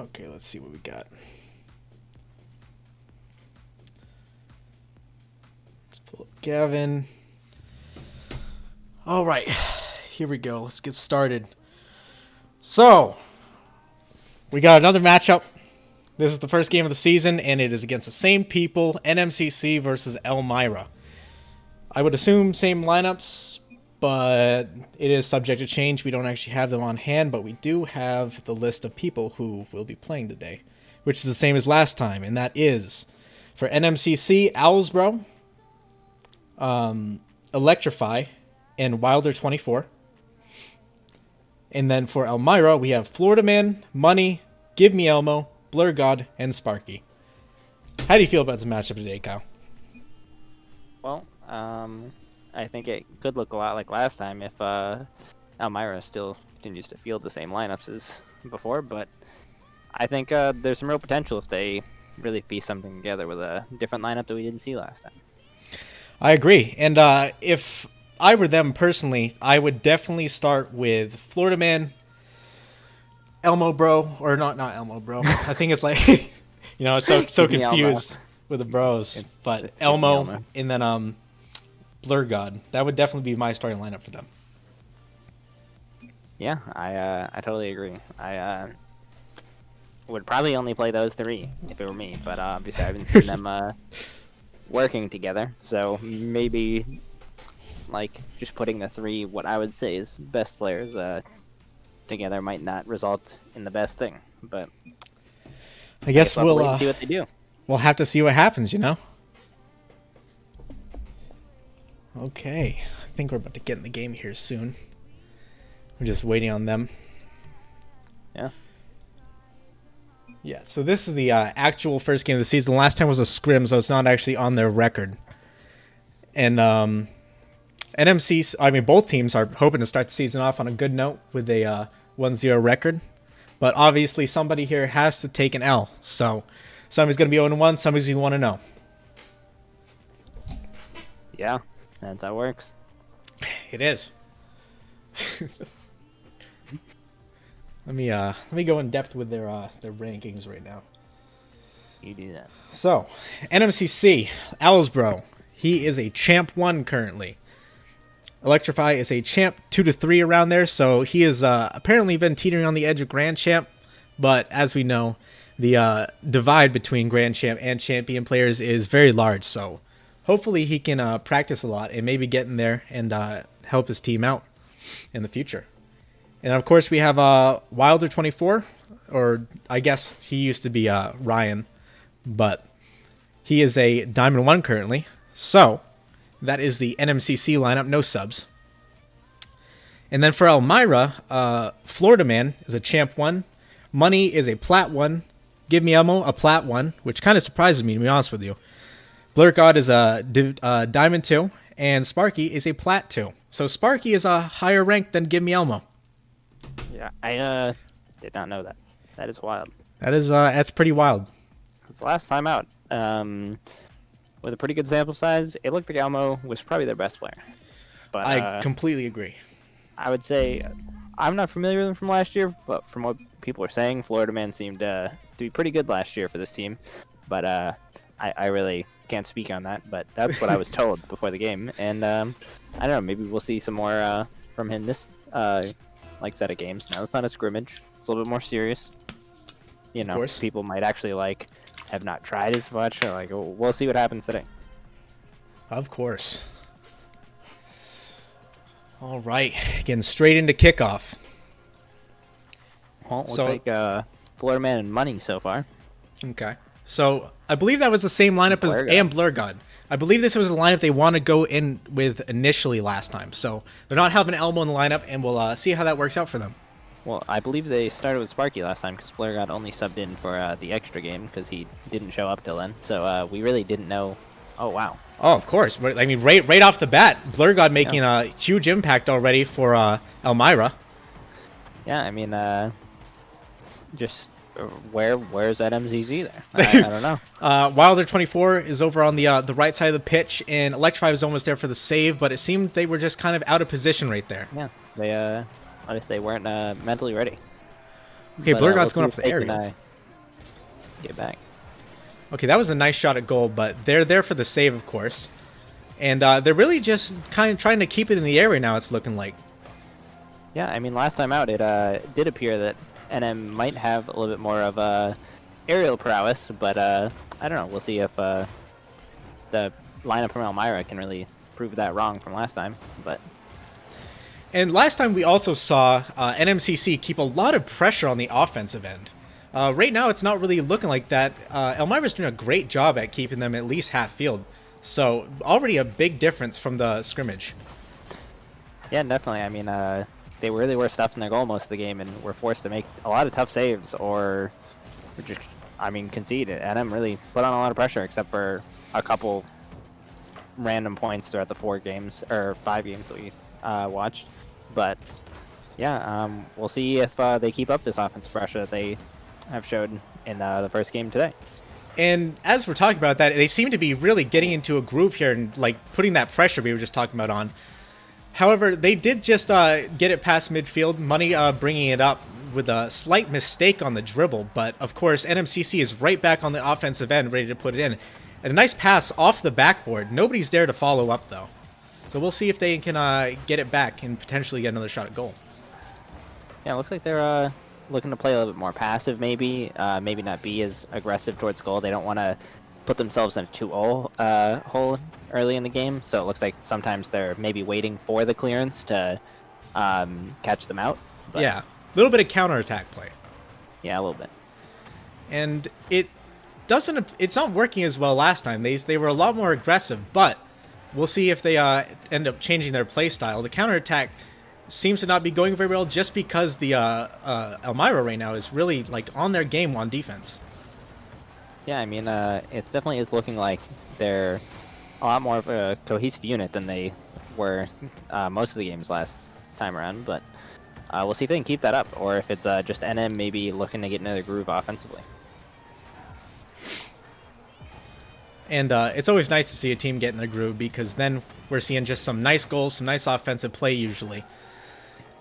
Okay, let's see what we got. Let's pull up Gavin. All right, here we go. Let's get started. So, we got another matchup. This is the first game of the season, and it is against the same people, NMCC versus Elmira. I would assume same lineups, but it is subject to change. We don't actually have them on hand, but we do have the list of people who will be playing today, which is the same as last time, and that is for NMCC, Owlsbro, Electrify, and Wilder24. And then for Elmira, we have Florida Man, Money, Give Me Elmo, Blur God, and Sparky. How do you feel about this matchup today, Kyle? Well, I think it could look a lot like last time if Elmira still continues to field the same lineups as before, but I think there's some real potential if they really piece something together with a different lineup that we didn't see last time. I agree. And if I were them personally, I would definitely start with Florida Man, Elmo Bro, or not Elmo Bro. I think it's like, it's so confused with the bros. But Elmo, and then Blur God. That would definitely be my starting lineup for them. Yeah, I totally agree. I would probably only play those three if it were me, but obviously I haven't seen them working together, so maybe just putting the three, what I would say is best players together might not result in the best thing, but I guess we'll see what they do. We'll have to see what happens, Okay, I think we're about to get in the game here soon. We're just waiting on them. Yeah, so this is the actual first game of the season. The last time was a scrim, so it's not actually on their record. And NMC, both teams are hoping to start the season off on a good note with a 1-0 record. But obviously somebody here has to take an L. So somebody's going to be 0-1, somebody's going to 1-0. Yeah, that's how it works. It is. Let me go in depth with their rankings right now. You do that. So, NMCC, Owlsbro, he is a champ 1 currently. Electrify is a champ 2 to 3 around there, so he is apparently been teetering on the edge of Grand Champ, but as we know, the divide between Grand Champ and Champion players is very large, so hopefully he can practice a lot and maybe get in there and help his team out in the future. And of course we have Wilder24, or I guess he used to be Ryan, but he is a Diamond 1 currently, so that is the NMCC lineup, no subs. And then for Elmira, Florida Man is a Champ 1. Money is a Plat 1. Give Me Elmo, a Plat 1, which kind of surprises me, to be honest with you. Blur God is a Diamond 2. And Sparky is a Plat 2. So Sparky is a higher rank than Give Me Elmo. Yeah, I did not know that. That is wild. That's pretty wild. It's the last time out. With a pretty good sample size, it looked like Elmo was probably their best player. But I completely agree. I would say I'm not familiar with him from last year, but from what people are saying, Florida Man seemed to be pretty good last year for this team. But I really can't speak on that, but that's what I was told before the game. And I don't know, maybe we'll see some more from him this set of games. Now it's not a scrimmage; it's a little bit more serious. People might actually have not tried as much. Or we'll see what happens today. Of course. All right, getting straight into kickoff. Well, looks like Florida Man and Money so far. Okay. So I believe that was the same lineup as Blur God. I believe this was the lineup they want to go in with initially last time. So they're not having Elmo in the lineup, and we'll see how that works out for them. Well, I believe they started with Sparky last time because Blur God only subbed in for the extra game because he didn't show up till then. So we really didn't know. Oh, wow. Oh, of course. But, right off the bat, Blur God making a huge impact already for Elmira. Yeah, just where's that NMCC there? I don't know. Wilder24 is over on the right side of the pitch, and Electrify was almost there for the save, but it seemed they were just kind of out of position right there. Yeah, they I guess they weren't mentally ready. Okay, Blur God's going up for the area. get back. Okay, that was a nice shot at goal, but they're there for the save, of course. And they're really just kind of trying to keep it in the air right now, it's looking like. Yeah, I mean, last time out, it did appear that NM might have a little bit more of aerial prowess, but I don't know. We'll see if the lineup from Elmira can really prove that wrong from last time. But And last time we also saw NMCC keep a lot of pressure on the offensive end. Right now, it's not really looking like that. Elmira's doing a great job at keeping them at least half field. So already a big difference from the scrimmage. yeah, definitely. I mean, they really were stuffed in their goal most of the game and were forced to make a lot of tough saves or just, I mean, concede. NM really put on a lot of pressure, except for a couple random points throughout the 5 games that we watched. But yeah, we'll see if they keep up this offensive pressure that they have showed in the first game today. And as we're talking about that, they seem to be really getting into a groove here and like putting that pressure we were just talking about on. However, they did just get it past midfield, Money bringing it up with a slight mistake on the dribble. But of course, NMCC is right back on the offensive end, ready to put it in. And a nice pass off the backboard. Nobody's there to follow up, though. So we'll see if they can get it back and potentially get another shot at goal. Yeah, it looks like they're looking to play a little bit more passive, maybe. Maybe not be as aggressive towards goal. They don't want to put themselves in a 2-0 hole early in the game. So it looks like sometimes they're maybe waiting for the clearance to catch them out. But yeah, a little bit of counterattack play. yeah, a little bit. And it's not working as well last time. They were a lot more aggressive, but we'll see if they end up changing their play style. The counterattack seems to not be going very well just because the Elmira right now is really like on their game on defense. Yeah, I mean, it definitely is looking like they're a lot more of a cohesive unit than they were most of the games last time around. But we'll see if they can keep that up, or if it's just NM maybe looking to get another groove offensively. And it's always nice to see a team get in the groove because then we're seeing just some nice goals, some nice offensive play usually.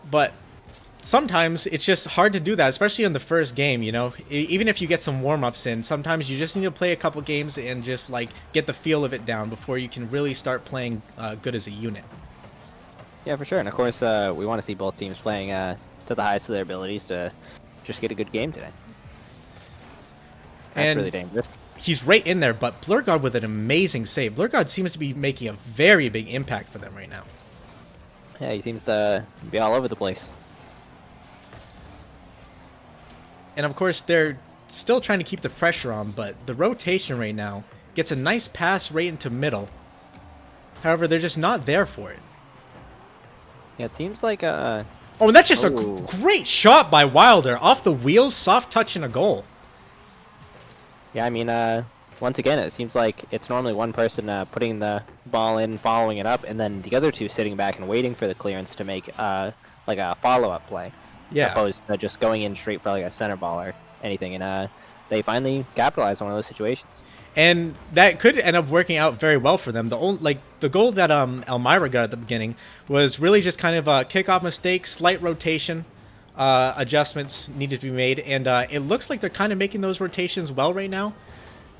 But sometimes it's just hard to do that, especially in the first game, you know. Even if you get some warm-ups in, sometimes you just need to play a couple games and just like get the feel of it down before you can really start playing good as a unit. Yeah, for sure. And of course, we want to see both teams playing to the highest of their abilities to just get a good game today. That's And really dangerous. he's right in there, but Blurgod with an amazing save. Blurgod seems to be making a very big impact for them right now. Yeah, he seems to be all over the place. And of course, they're still trying to keep the pressure on, but the rotation right now gets a nice pass right into middle. However, they're just not there for it. Yeah, it seems like Oh, and that's just Ooh. a great shot by Wilder. Off the wheels, soft touch and a goal. yeah, I mean, once again, it seems like it's normally one person putting the ball in, following it up, and then the other two sitting back and waiting for the clearance to make like a follow-up play. Yeah. Opposed to just going in straight for like a center ball or anything. And they finally capitalized on one of those situations. And that could end up working out very well for them. The goal that Elmira got at the beginning was really just kind of a kickoff mistake, slight rotation, adjustments needed to be made, and it looks like they're kind of making those rotations well right now.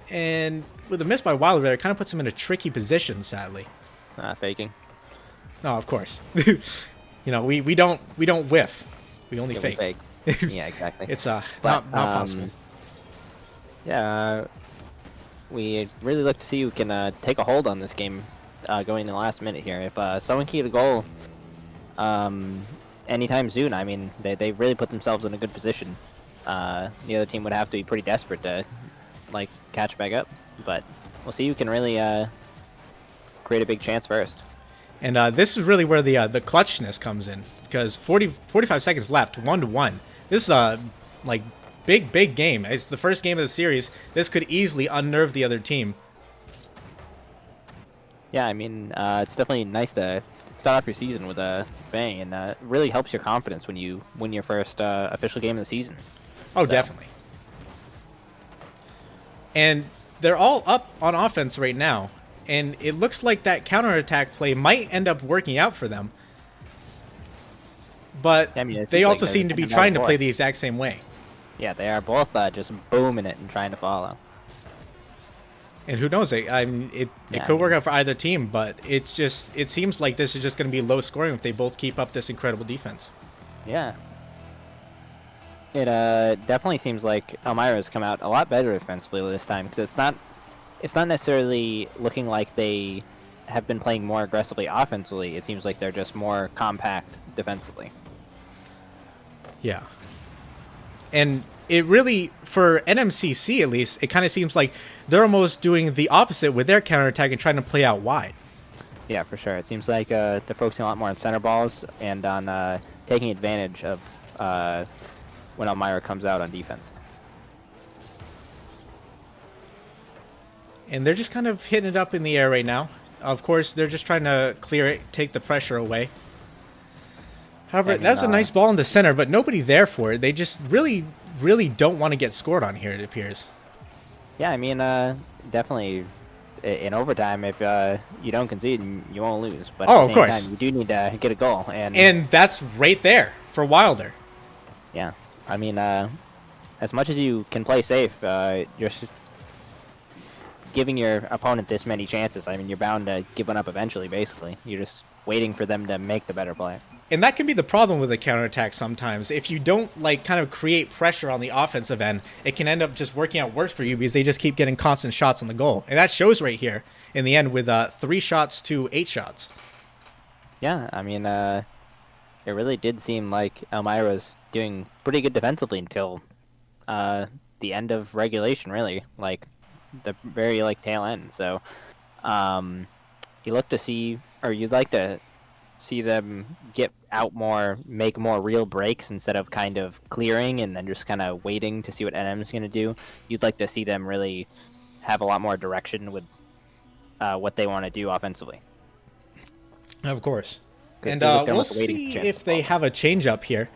And with a miss by Wilder, it kind of puts him in a tricky position, sadly. Faking. No, of course. You know, we don't whiff. We only Yeah, fake. we fake. Yeah, exactly. It's But, not possible. Yeah, we really look to see who can take a hold on this game going in the last minute here. If someone can get a goal anytime soon, I mean, they really put themselves in a good position. The other team would have to be pretty desperate to like catch back up, but we'll see who can really create a big chance first. And this is really where the clutchness comes in, because 45 seconds left, 1-1. This is like big game. It's the first game of the series. This could easily unnerve the other team. Yeah, I mean, it's definitely nice to start off your season with a bang, and it really helps your confidence when you win your first official game of the season. Oh, So- definitely. And they're all up on offense right now, and it looks like that counterattack play might end up working out for them. But I mean, it they seems also like seem to be they're trying to back and play forth. the exact same way. Yeah, they are both just booming it and trying to follow. And who knows? It Yeah, I could work mean, out for either team, but it seems like this is just going to be low scoring if they both keep up this incredible defense. yeah. It definitely seems like Elmira's come out a lot better defensively this time, because it's not necessarily looking like they have been playing more aggressively offensively. It seems like they're just more compact defensively. Yeah. And it really, for NMCC at least, it kind of seems like they're almost doing the opposite with their counterattack and trying to play out wide. Yeah, for sure. It seems like they're focusing a lot more on center balls and on taking advantage of when Elmira comes out on defense. And they're just kind of hitting it up in the air right now. Of course, they're just trying to clear it, take the pressure away. However, I mean, that's a nice ball in the center, but nobody there for it. They just really, really don't want to get scored on here, it appears. Yeah, I mean, definitely in overtime, if you don't concede, you won't lose. But Oh, at the of same course. time, you do need to get a goal. And that's right there for Wilder. Yeah, I mean, as much as you can play safe, you're giving your opponent this many chances. I mean, you're bound to give one up eventually, basically. You're just waiting for them to make the better play. And that can be the problem with a counterattack sometimes. If you don't kind of create pressure on the offensive end, it can end up just working out worse for you because they just keep getting constant shots on the goal. And that shows right here in the end with 3 shots to 8 shots. Yeah, I mean, it really did seem like Elmira's doing pretty good defensively until the end of regulation, really. Like, the very, tail end. So, you'd like to see them get out more, make more real breaks instead of kind of clearing and then just kind of waiting to see what NM's going to do. You'd like to see them really have a lot more direction with what they want to do offensively. Of course. And look we'll like a waiting see chance if to they fall. have a change up here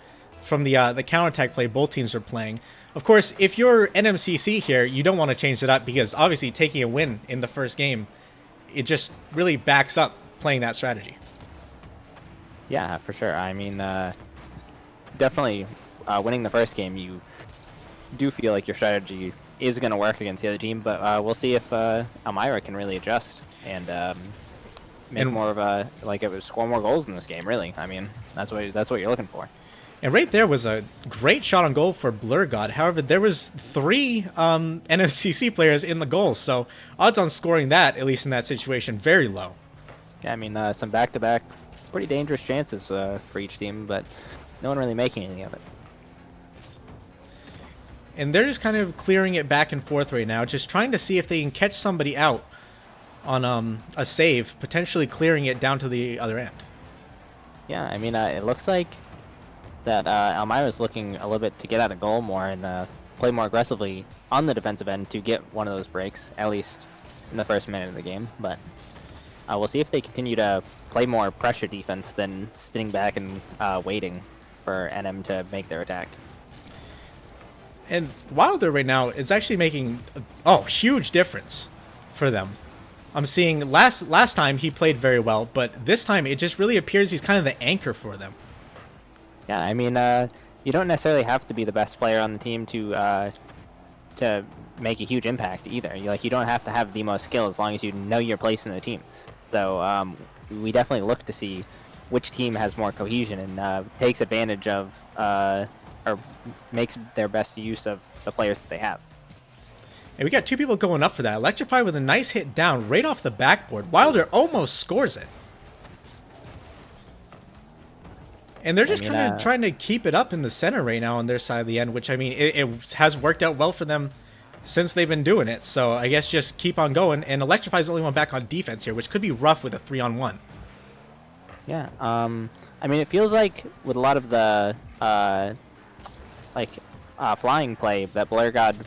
from the counterattack play both teams are playing. Of course, if you're NMCC here, you don't want to change it up because obviously taking a win in the first game, it just really backs up playing that strategy. Yeah, for sure. I mean, definitely winning the first game, you do feel like your strategy is going to work against the other team, but we'll see if Elmira can really adjust and make more of a, score more goals in this game, really. I mean, that's what you're looking for. And right there was a great shot on goal for Blur God. However, there was 3 NMCC players in the goal, so odds on scoring that, at least in that situation, very low. Yeah, I mean, some back-to-back pretty dangerous chances for each team, but no one really making any of it. And they're just kind of clearing it back and forth right now, just trying to see if they can catch somebody out on a save, potentially clearing it down to the other end. Yeah, I mean, it looks like that Elmira's looking a little bit to get out of goal more and play more aggressively on the defensive end to get one of those breaks, at least in the first minute of the game. But we'll see if they continue to play more pressure defense than sitting back and waiting for NM to make their attack. And Wilder right now is actually making a huge difference for them. I'm seeing last time he played very well, but this time it just really appears he's kind of the anchor for them. Yeah, I mean, you don't necessarily have to be the best player on the team to make a huge impact either. You don't have to have the most skill as long as you know your place in the team. So we definitely look to see which team has more cohesion and takes advantage of or makes their best use of the players that they have. And we got 2 people going up for that. Electrify with a nice hit down right off the backboard. Wilder almost scores it. And they're just kind of trying to keep it up in the center right now on their side of the end, which, I mean, it has worked out well for them since they've been doing it. So I guess just keep on going. And Electrify's the only one back on defense here, which could be rough with a 3-on-1. Yeah, I mean, it feels like with a lot of the flying play that Blair God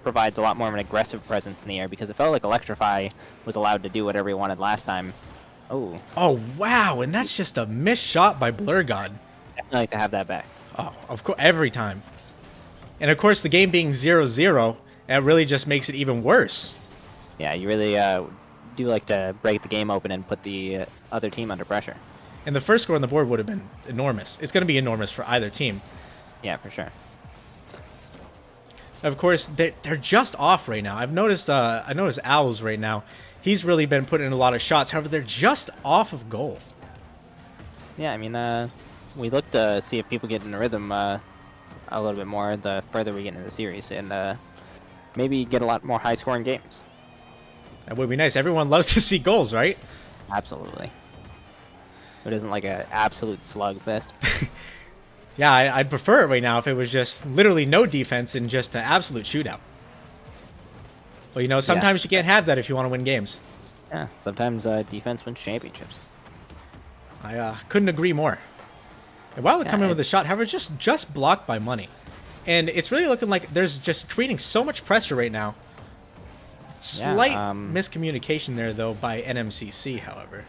provides a lot more of an aggressive presence in the air, because it felt like Electrify was allowed to do whatever he wanted last time. Oh, wow, and that's just a missed shot by Blur God. I like to have that back. Oh, of course, every time. And of course, the game being 0-0, it really just makes it even worse. Yeah, you really do like to break the game open and put the other team under pressure. And the first score on the board would have been enormous. It's going to be enormous for either team. Yeah, for sure. Of course, they're just off right now. I noticed Owls right now. He's really been putting in a lot of shots. However, they're just off of goal. Yeah, I mean, we look to see if people get in the rhythm a little bit more the further we get into the series, and maybe get a lot more high-scoring games. That would be nice. Everyone loves to see goals, right? Absolutely. It isn't like an absolute slugfest. Yeah, I'd prefer it right now if it was just literally no defense and just an absolute shootout. Well, you know, sometimes you can't have that if you want to win games. Yeah, sometimes defense wins championships. I couldn't agree more. And Wilder coming in with a shot, however, just blocked by Money. And it's really looking like there's just creating so much pressure right now. Slight miscommunication there, though, by NMCC, however.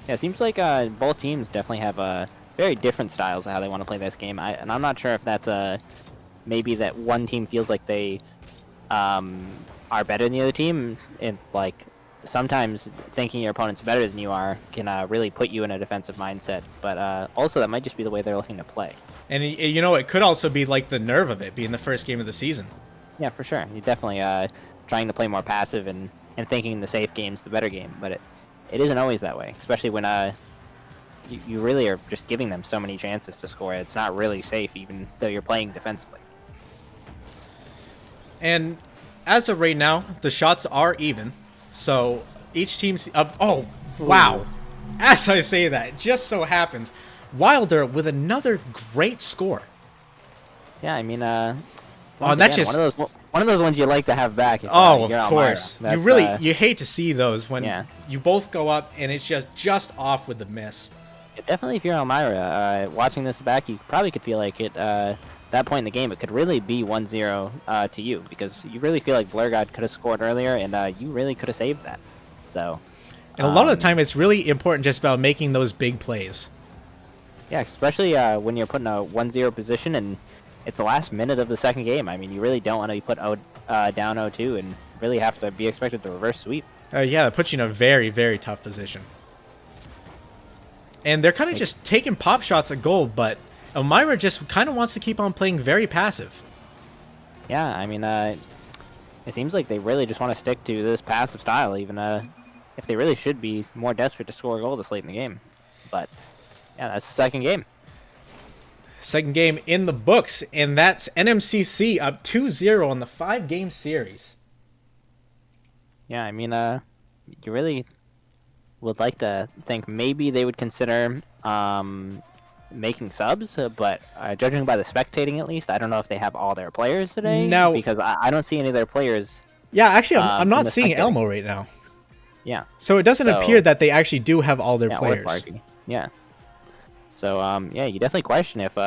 Yeah, it seems like both teams definitely have very different styles of how they want to play this game. And I'm not sure if that's maybe that one team feels like they are better than the other team, and like sometimes thinking your opponent's better than you are can really put you in a defensive mindset. But also that might just be the way they're looking to play. And you know, it could also be like the nerve of it being the first game of the season. Yeah, for sure. You're definitely trying to play more passive and thinking the safe game's the better game. But it isn't always that way, especially when you really are just giving them so many chances to score. It's not really safe, even though you're playing defensively. And as of right now, the shots are even. So each team's up. Oh, wow. Ooh. As I say that, it just so happens Wilder with another great score. Yeah, I mean, that's again, just one of those ones you like to have back. If, of course. You hate to see those when you both go up and it's just off with the miss. Yeah, definitely, if you're Elmira, watching this back, you probably could feel like it. That point in the game, it could really be 1-0 to you, because you really feel like Blur God could have scored earlier, and you really could have saved that. So, and a lot of the time, it's really important just about making those big plays. Yeah, especially when you're put in a 1-0 position, and it's the last minute of the second game. I mean, you really don't want to be put down 0-2 and really have to be expected to reverse sweep. Yeah, it puts you in a very, very tough position. And they're kind of just taking pop shots at goal, but Elmira just kind of wants to keep on playing very passive. Yeah, I mean, it seems like they really just want to stick to this passive style, even if they really should be more desperate to score a goal this late in the game. But, yeah, that's the second game. Second game in the books, and that's NMCC up 2-0 on the 5-game series. Yeah, I mean, you really would like to think maybe they would consider making subs, but judging by the spectating at least, I don't know if they have all their players today. No, because I don't see any of their players. Yeah, actually, I'm not seeing Elmo right now. Yeah. So it doesn't appear that they actually do have all their players. Yeah. So yeah, you definitely question if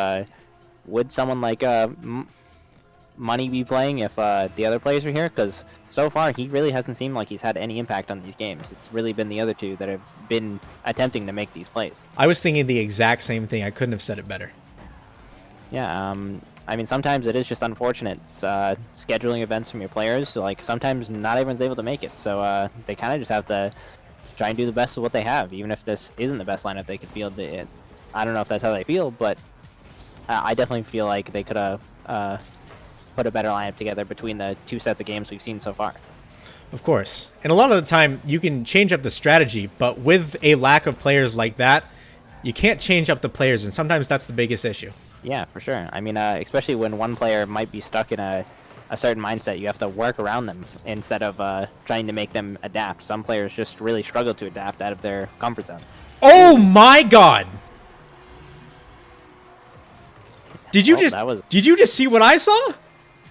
would someone like Money be playing if the other players are here, because so far he really hasn't seemed like he's had any impact on these games. It's really been the other two that have been attempting to make these plays. I was thinking the exact same thing. I couldn't have said it better. Yeah, I mean, sometimes it is just unfortunate scheduling events from your players. So, like, sometimes not everyone's able to make it, so they kind of just have to try and do the best of what they have, even if this isn't the best lineup they could field. I don't know if that's how they feel, but I definitely feel like they could have put a better lineup together between the two sets of games we've seen so far. Of course. And a lot of the time, you can change up the strategy, but with a lack of players like that, you can't change up the players, and sometimes that's the biggest issue. Yeah, for sure. I mean, especially when one player might be stuck in a certain mindset, you have to work around them instead of trying to make them adapt. Some players just really struggle to adapt out of their comfort zone. Oh my god! Did you just see what I saw?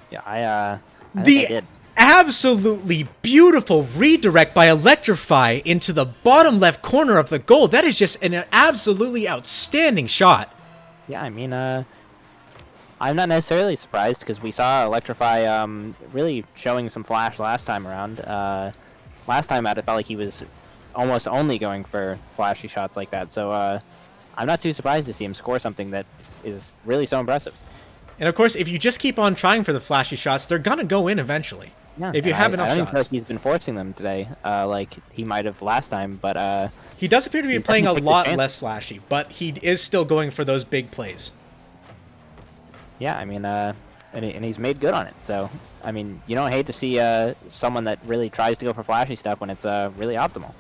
Yeah, I think I did. Absolutely beautiful redirect by Electrify into the bottom left corner of the goal. That is just an absolutely outstanding shot. Yeah, I mean, I'm not necessarily surprised, because we saw Electrify really showing some flash last time around. Last time out, it felt like he was almost only going for flashy shots like that. So I'm not too surprised to see him score something that is really so impressive. And of course, if you just keep on trying for the flashy shots, they're gonna go in eventually. Yeah, if you have enough shots. I don't feel like he's been forcing them today, like he might have last time, but he does appear to be playing a lot less flashy, but he is still going for those big plays. Yeah, I mean, and he's made good on it. So, I mean, you don't hate to see someone that really tries to go for flashy stuff when it's really optimal.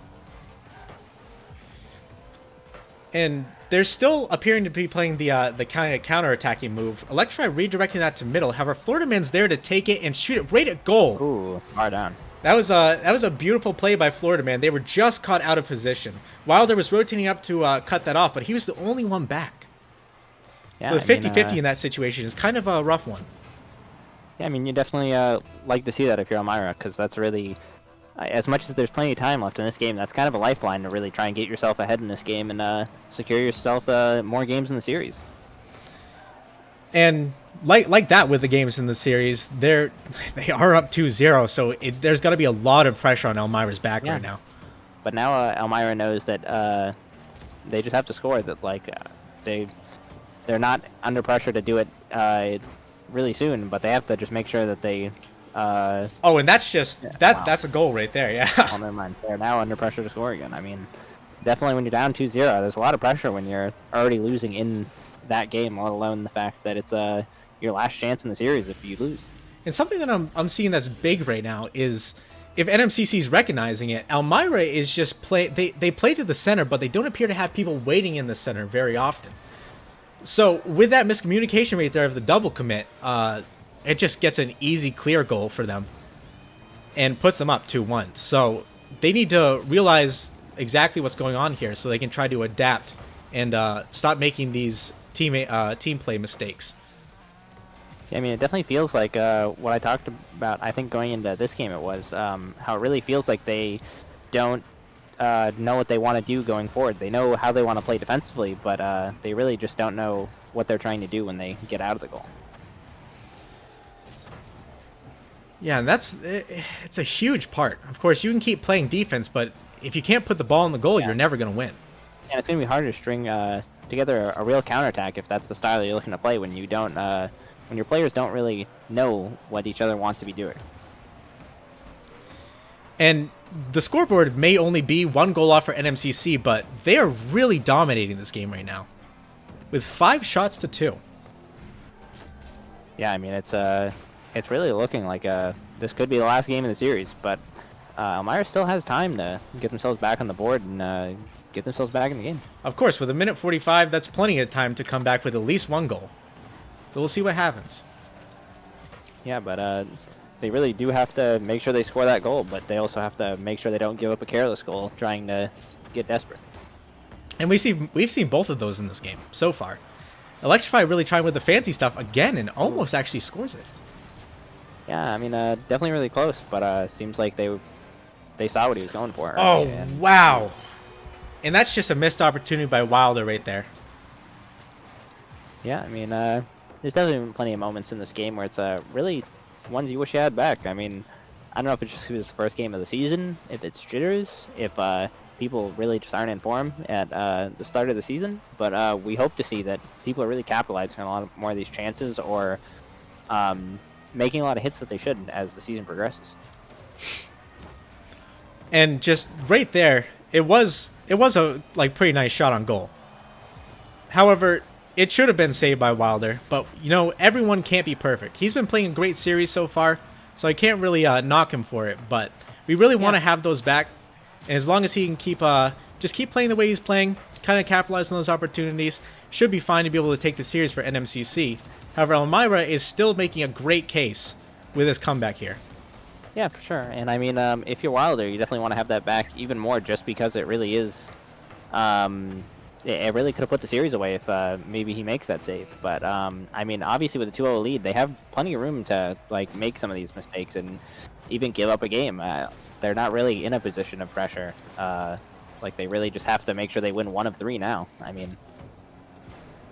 And they're still appearing to be playing the kind of counter-attacking move. Electrify redirecting that to middle. However, Florida Man's there to take it and shoot it right at goal. Ooh, far down. That was a beautiful play by Florida Man. They were just caught out of position. Wilder was rotating up to cut that off, but he was the only one back. Yeah, so the 50-50 in that situation is kind of a rough one. Yeah, I mean, you definitely like to see that if you're Elmira, because that's really, as much as there's plenty of time left in this game, that's kind of a lifeline to really try and get yourself ahead in this game and secure yourself more games in the series. And like that with the games in the series, they are up 2-0, so there's got to be a lot of pressure on Elmira's back right now. But now Elmira knows that they just have to score. That they're not under pressure to do it really soon, but they have to just make sure that they. Oh, and that's just that's a goal right there. Yeah. Oh, never mind. They're now under pressure to score again. I mean, definitely when you're down 2-0, there's a lot of pressure when you're already losing in that game, let alone the fact that it's your last chance in the series if you lose. And something that I'm seeing that's big right now is if NMCC is recognizing it, Elmira is just they play to the center, but they don't appear to have people waiting in the center very often. So with that miscommunication right there of the double commit, it just gets an easy clear goal for them and puts them up 2-1. So they need to realize exactly what's going on here so they can try to adapt and stop making these team play mistakes. Yeah, I mean, it definitely feels like what I talked about, I think going into this game it was, how it really feels like they don't know what they want to do going forward. They know how they want to play defensively, but they really just don't know what they're trying to do when they get out of the goal. Yeah, and it's a huge part. Of course, you can keep playing defense, but if you can't put the ball in the goal, you're never going to win. And it's going to be harder to string together a real counterattack if that's the style that you're looking to play when you don't, when your players don't really know what each other wants to be doing. And the scoreboard may only be 1 goal off for NMCC, but they are really dominating this game right now, with 5 shots to 2. Yeah, I mean it's really looking like this could be the last game of the series, but Elmira still has time to get themselves back on the board and get themselves back in the game. Of course, with 1:45, that's plenty of time to come back with at least 1 goal. So we'll see what happens. Yeah, but they really do have to make sure they score that goal, but they also have to make sure they don't give up a careless goal trying to get desperate. And we've seen both of those in this game so far. Electrify really trying with the fancy stuff again and almost actually scores it. Yeah, I mean, definitely really close, but seems like they saw what he was going for. Oh, wow. And that's just a missed opportunity by Wilder right there. Yeah, I mean, there's definitely been plenty of moments in this game where it's really ones you wish you had back. I mean, I don't know if it's just because it's the first game of the season, if it's jitters, if people really just aren't in form at the start of the season, but we hope to see that people are really capitalizing on a lot more of these chances or making a lot of hits that they should as the season progresses. And just right there, it was a pretty nice shot on goal. However, it should have been saved by Wilder, but everyone can't be perfect. He's been playing a great series so far, so I can't really knock him for it. But we really want to have those back, and as long as he can keep playing the way he's playing, kind of capitalize on those opportunities, should be fine to be able to take the series for NMCC. However, Elmira is still making a great case with his comeback here. Yeah, for sure. And I mean, if you're Wilder, you definitely want to have that back even more, just because it really is. It really could have put the series away if maybe he makes that save. But I mean, obviously with a 2-0 lead, they have plenty of room to make some of these mistakes and even give up a game. They're not really in a position of pressure. They really just have to make sure they win 1 of 3 now. I mean,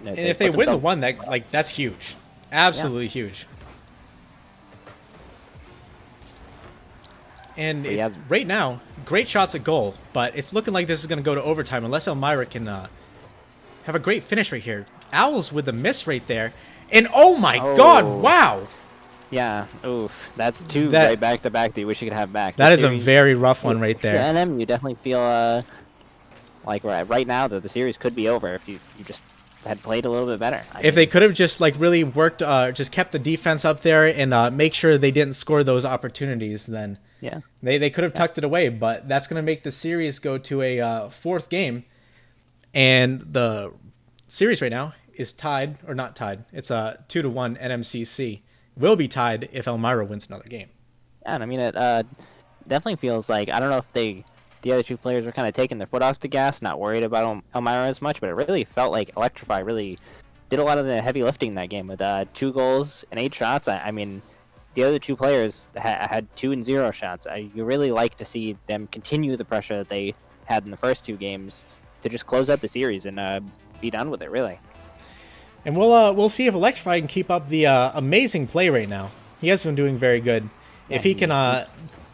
and if they win the one, that's huge, absolutely huge. And right now, great shots at goal, but it's looking like this is going to go to overtime unless Elmira can have a great finish right here. Owls with the miss right there. And oh my god, wow. Yeah, oof. That's 2 right back-to-back that you wish you could have back. That is a very rough one right there. NM, you definitely feel like right now that the series could be over if you just had played a little bit better. If they could have just like really worked, just kept the defense up there and make sure they didn't score those opportunities, then yeah, they could have tucked it away. But that's going to make the series go to a fourth game, and the series right now is tied, or not tied. It's a 2-1 NMCC. Will be tied if Elmira wins another game. Yeah, and I mean it definitely feels like, I don't know if the other two players were kind of taking their foot off the gas, not worried about Elmira as much, but it really felt like Electrify really did a lot of the heavy lifting in that game with 2 goals and 8 shots. I mean, the other two players had 2 and 0 shots. You really like to see them continue the pressure that they had in the first 2 games to just close out the series and be done with it, really. And we'll see if Electrify can keep up the amazing play right now. He has been doing very good. Yeah, if he can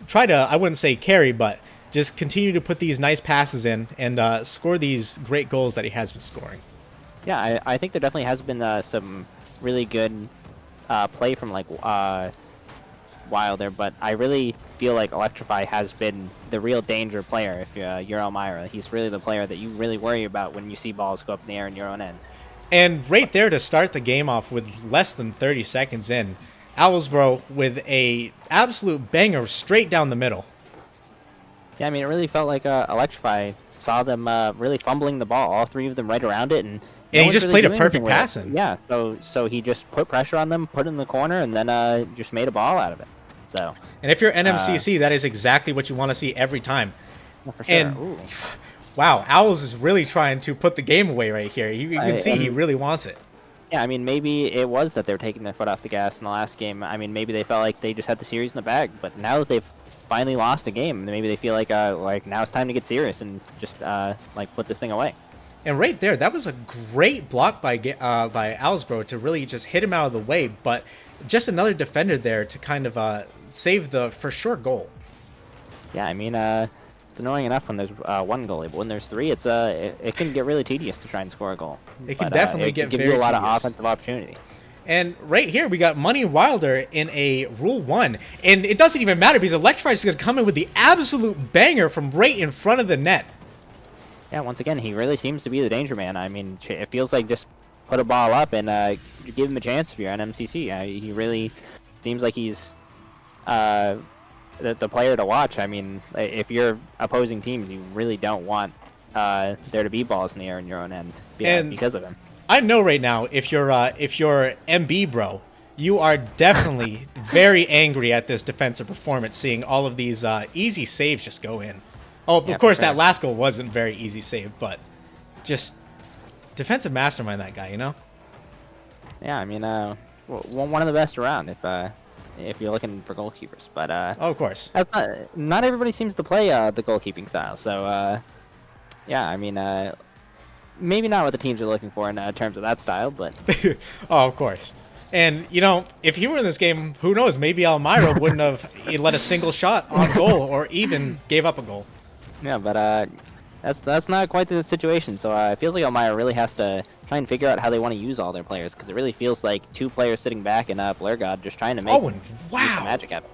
try to, I wouldn't say carry, but just continue to put these nice passes in and score these great goals that he has been scoring. Yeah, I think there definitely has been some really good play from like Wilder, but I really feel like Electrify has been the real danger player if you're Elmira. He's really the player that you really worry about when you see balls go up in the air in your own end. And right there to start the game off with less than 30 seconds in, Owlsboro with a absolute banger straight down the middle. Yeah, I mean, it really felt like Electrify saw them really fumbling the ball, all 3 of them right around it, and he just played a perfect pass in. Yeah, so he just put pressure on them, put it in the corner, and then just made a ball out of it. So. And if you're NMCC, that is exactly what you want to see every time. For sure. And wow, Owls is really trying to put the game away right here. You can see he really wants it. Yeah, I mean, maybe it was that they were taking their foot off the gas in the last game. I mean, maybe they felt like they just had the series in the bag. But now that they've finally lost a game, maybe they feel like now it's time to get serious and just like put this thing away. And right there, that was a great block by Owlsboro to really just hit him out of the way. But just another defender there to kind of save the for sure goal. Yeah, I mean, it's annoying enough when there's 1 goalie, but when there's 3, it can get really tedious to try and score a goal. It can definitely get give very you a lot tedious. of offensive opportunity. And right here, we got Money Wilder in a Rule 1. And it doesn't even matter because Electrify is going to come in with the absolute banger from right in front of the net. Yeah, once again, he really seems to be the danger man. I mean, it feels like just put a ball up and give him a chance if you're on NMCC. He really seems like he's the player to watch. I mean, if you're opposing teams, you really don't want there to be balls in the air in your own end because of him. I know right now, if you're MB bro, you are definitely very angry at this defensive performance, seeing all of these easy saves just go in. Oh, Yeah, of course, for sure. that last goal wasn't very easy save, but just defensive mastermind, that guy, you know? Yeah, I mean, one of the best around if you're looking for goalkeepers. But Oh, of course. that's not everybody seems to play the goalkeeping style. So yeah, I mean, maybe not what the teams are looking for in terms of that style, but Oh, of course. And, you know, if he were in this game, who knows, maybe Elmira wouldn't have let a single shot on goal or even gave up a goal. yeah, but that's not quite the situation. So it feels like Elmira really has to try and figure out how they want to use all their players, because it really feels like 2 players sitting back and Blair God just trying to make Oh, and wow. magic happen.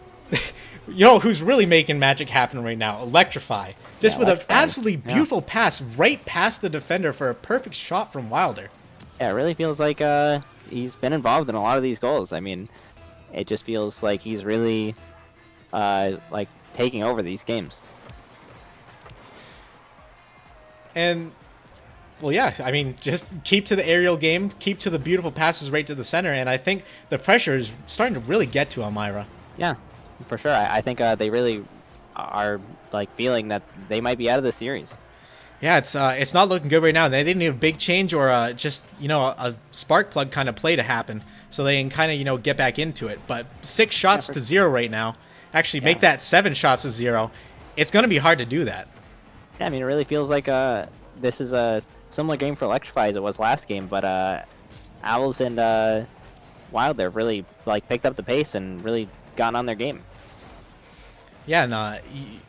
You know who's really making magic happen right now? Electrify. Just Yeah, with an Electrify. absolutely beautiful pass right past the defender for a perfect shot from Wilder. Yeah, it really feels like he's been involved in a lot of these goals. I mean, it just feels like he's really like taking over these games. And, well, yeah, I mean, just keep to the aerial game, keep to the beautiful passes right to the center, and I think the pressure is starting to really get to Elmira. Yeah, for sure. I think they really are like feeling that they might be out of the series. Yeah, it's not looking good right now. They need a big change or just, you know, a spark plug kind of play to happen so they can kind of, you know, get back into it. But 6 shots to 0 right now. Actually, make that 7 shots to 0. It's going to be hard to do that. Yeah, I mean, it really feels like this is a similar game for Electrify as it was last game, but Owls and Wilder really like picked up the pace and really gotten on their game. Yeah, and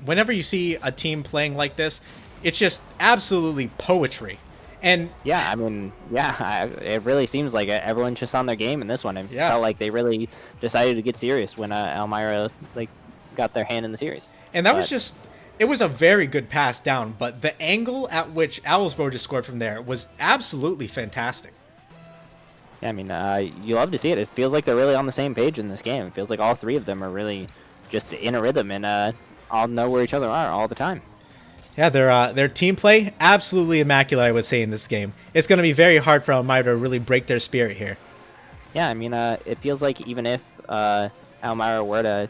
whenever you see a team playing like this, it's just absolutely poetry. And yeah, I mean, yeah, it really seems like everyone's just on their game in this one. It felt like they really decided to get serious when Elmira like got their hand in the series. And that was just It was a very good pass down, but the angle at which Owlsboro just scored from there was absolutely fantastic. Yeah, I mean, you love to see it. It feels like they're really on the same page in this game. It feels like all three of them are really just in a rhythm and all know where each other are all the time. Yeah, their team play, absolutely immaculate, I would say, in this game. It's going to be very hard for Elmira to really break their spirit here. Yeah, I mean, it feels like even if Elmira were to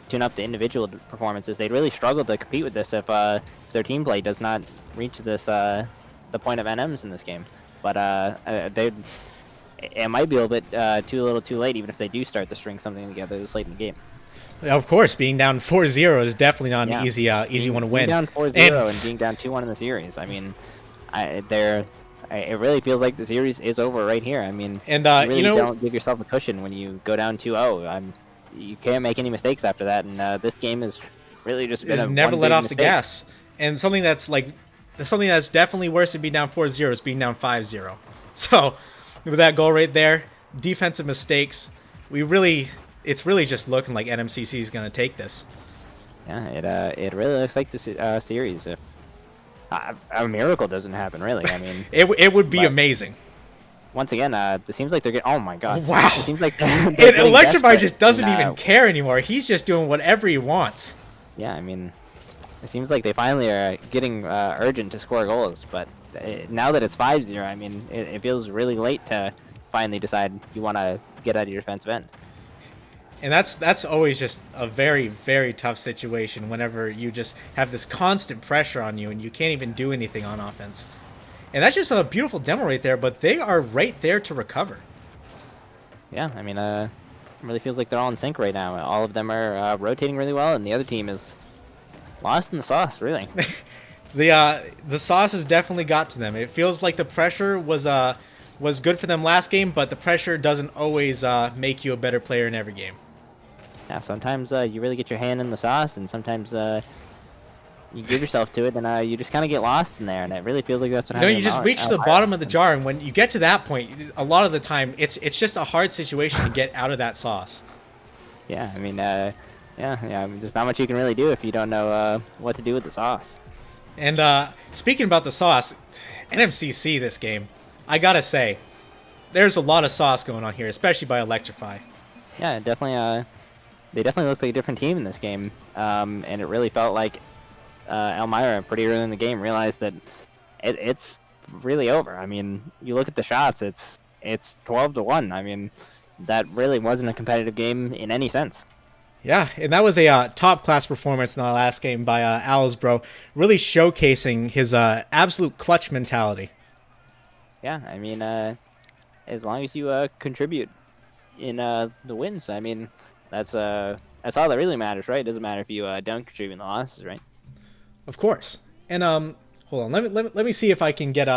tune up the individual performances, they'd really struggle to compete with this if their team play does not reach this the point of NMs in this game. But it might be a little bit too little too late, even if they do start to string something together this late in the game. Of course, being down 4-0 is definitely not an easy one to win. Being down 4-0 and being down 2-1 in the series, I mean, it really feels like the series is over right here. I mean, and you really don't give yourself a cushion when you go down 2-0. You can't make any mistakes after that, and this game is really just been never let off mistake. the gas. And something that's definitely worse than being down 4-0 is being down 5-0. So, with that goal right there, defensive mistakes, it's really just looking like NMCC is going to take this. Yeah, it really looks like this series. If a miracle doesn't happen, really, I mean, it would be amazing. Once again, it seems like they're getting. Oh my god! Wow! It seems like Electrify just doesn't even care anymore. He's just doing whatever he wants. Yeah, I mean, it seems like they finally are getting urgent to score goals. But now that it's 5-0, I mean, it feels really late to finally decide you want to get out of your defensive end. And that's always just a very, very tough situation whenever you just have this constant pressure on you and you can't even do anything on offense. And that's just a beautiful demo right there, but they are right there to recover. Yeah, I mean, it really feels like they're all in sync right now. All of them are rotating really well, and the other team is lost in the sauce, really. The sauce has definitely got to them. It feels like the pressure was good for them last game, but the pressure doesn't always make you a better player in every game. Yeah, sometimes you really get your hand in the sauce, and sometimes you give yourself to it, and you just kind of get lost in there, and it really feels like that's what happened. You just reach the bottom of the jar, and when you get to that point, a lot of the time, it's just a hard situation to get out of that sauce. Yeah, I mean, I mean, there's not much you can really do if you don't know what to do with the sauce. And speaking about the sauce, NMCC this game, I gotta say, there's a lot of sauce going on here, especially by Electrify. Yeah, definitely. They definitely look like a different team in this game, and it really felt like Elmira pretty early in the game realized that it's really over. I mean, you look at the shots; it's 12-1. I mean, that really wasn't a competitive game in any sense. Yeah, and that was a top-class performance in the last game by Owlsboro, really showcasing his absolute clutch mentality. Yeah, I mean, as long as you contribute in the wins, I mean, that's all that really matters, right? It doesn't matter if you don't contribute in the losses, right? Of course. And hold on, let me see if I can get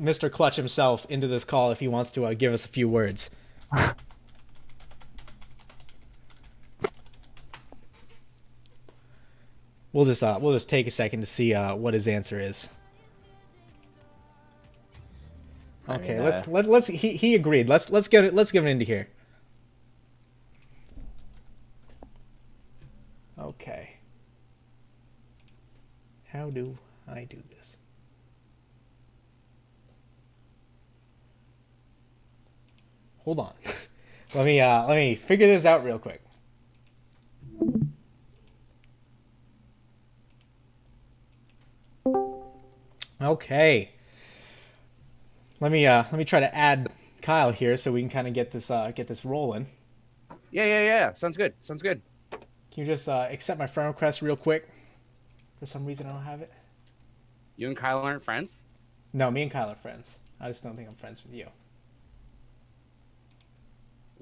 Mr. Clutch himself into this call if he wants to give us a few words. We'll just take a second to see what his answer is. Okay, I mean, let's he agreed. Let's give him into here. Okay. How do I do this? Hold on. let me figure this out real quick. Okay. Let me try to add Kyle here so we can kind of get this rolling. Yeah. Sounds good. Can you just accept my friend request real quick? For some reason, I don't have it. You and Kyle aren't friends? No, me and Kyle are friends. I just don't think I'm friends with you.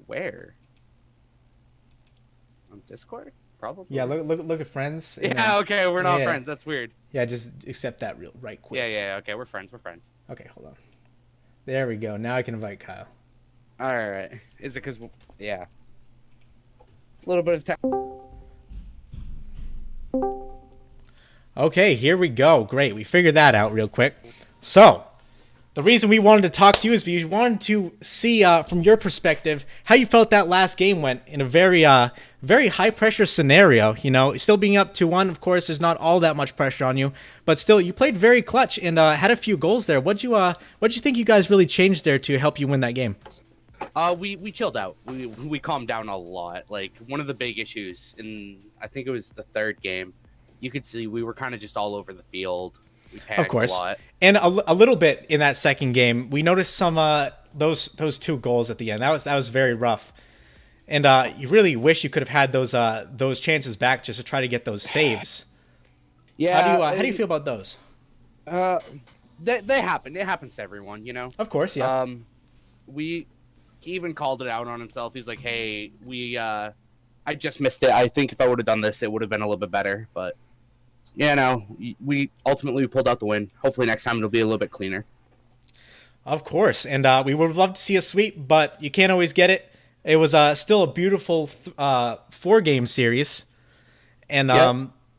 Where? On Discord? Probably. Yeah, look at friends. Yeah, okay, we're not friends. That's weird. Yeah, just accept that right quick. Yeah, okay, we're friends. Okay, hold on. There we go. Now I can invite Kyle. All right. Is it because, yeah. A little bit of time. Okay, here we go. Great. We figured that out real quick. So, The reason we wanted to talk to you is we wanted to see from your perspective how you felt that last game went in a very high pressure scenario. You know, still being up 2-1, of course, there's not all that much pressure on you, but still you played very clutch and had a few goals there. What'd you think you guys really changed there to help you win that game? We chilled out. We calmed down a lot. Like, one of the big issues in, I think it was the third game, you could see we were kind of just all over the field. We panicked of course, a lot. And a little bit in that second game, we noticed some those 2 goals at the end. That was very rough, and you really wish you could have had those chances back just to try to get those saves. Yeah. How do you feel about those? They happen. It happens to everyone, you know. Of course, yeah. He even called it out on himself. He's like, "Hey, I just missed it. I think if I would have done this, it would have been a little bit better." But you know, we ultimately pulled out the win. Hopefully next time it'll be a little bit cleaner. Of course, and we would have loved to see a sweep, but you can't always get it. It was still a beautiful 4-game series, and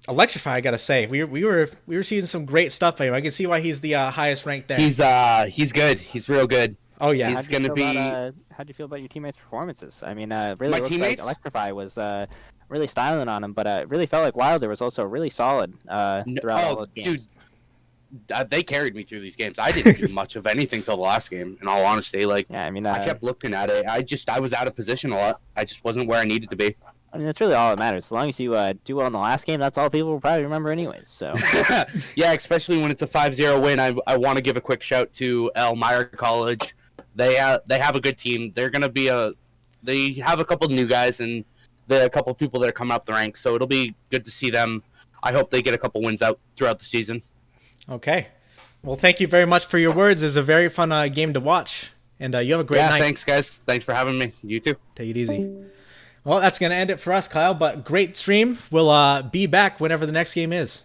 Electrify, I gotta say, we were seeing some great stuff by him. I can see why he's the highest ranked there. He's good. He's real good. Oh yeah, he's gonna be. How'd you feel about your teammates' performances? I mean, really my looked teammates? like Electrify was really styling on him, but it really felt like Wilder was also really solid throughout all those games. Dude, they carried me through these games. I didn't do much of anything till the last game. In all honesty, like, yeah, I mean, I kept looking at it. I was out of position a lot. I just wasn't where I needed to be. I mean, that's really all that matters. As long as you do well in the last game, that's all people will probably remember anyways. So. Yeah, especially when it's a 5-0 win. I want to give a quick shout to Elmira College. They have a good team. They're gonna be they have a couple new guys and a couple people that are coming up the ranks. So it'll be good to see them. I hope they get a couple wins out throughout the season. Okay. Well, thank you very much for your words. It was a very fun game to watch, and you have a great night. Yeah, thanks, guys. Thanks for having me. You too. Take it easy. Well, that's going to end it for us, Kyle, but great stream. We'll be back whenever the next game is.